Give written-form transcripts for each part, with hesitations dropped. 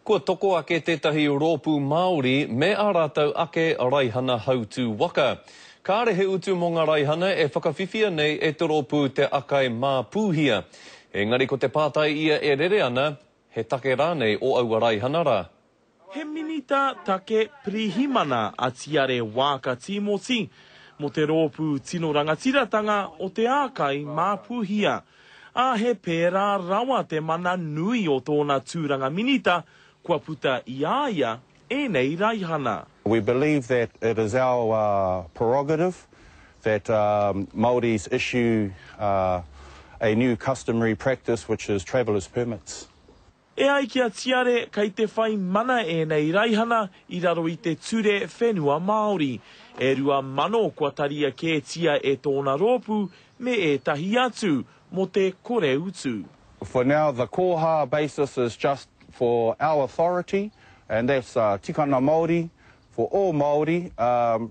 Kua toko ake tētahi rōpū Māori me ā rātou ake raihana hautū waka. Ka are he utu mō ngā raihana e whakawhiwhia nei e te rōpū te akai māpūhia. Engari ko te pātai ia e rere ana, he take rānei o aua raihana rā. He minita take prihimana a tiare wāka Timoti, mo te rōpū tino rangatiratanga o te akai māpūhia. A he pērā rawa te mana nui o tōna tūranga minita, kua puta iaia e nei raihana. We believe that it is our prerogative that Māoris issue a new customary practice, which is traveller's permits. E ai kia tiare kai te whai mana e nei raihana i raro i te ture whenua Māori. E rua mano kua taria ke tia e tōna rōpū me e tahi atu mo te kore utu. For now, the koha basis is just for our authority, and that's tikana Māori, for all Māori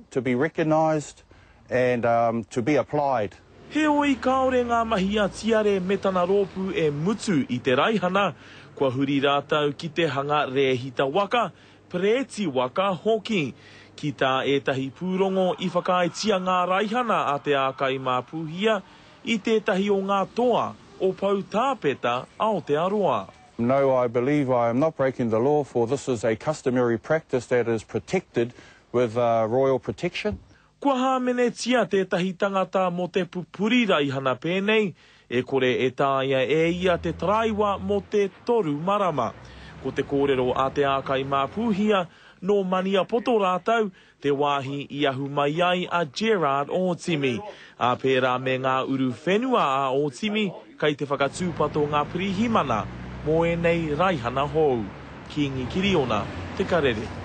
to be recognised and to be applied. He oi kaore ngā mahi a tiare me tana rōpū e mutu i te raihana, kua huri rātau ki te hanga rehita waka, preti waka hoki, ki tā etahi pūrongo i whakaitia ngā raihana a te akai māpūhia, i tētahi o ngā toa o pau tāpeta Aotearoa. No, I believe I am not breaking the law, for this is a customary practice that is protected with royal protection. Kua hāmene tia tētahi tangata mo te pupuri raihana pēnei, e kore e tāia e ia te taraiwa mo te toru marama. Ko te kōrero a te akai māpūhia, no mania poto rātau, te wāhi i ahu mai ai a Gerard Otimi. A pērā me ngā uru whenua a Otimi, kai te whakatūpato ngā pirihimana, mo e nei raihana hou. Ki Ngī Kiriona, te karere.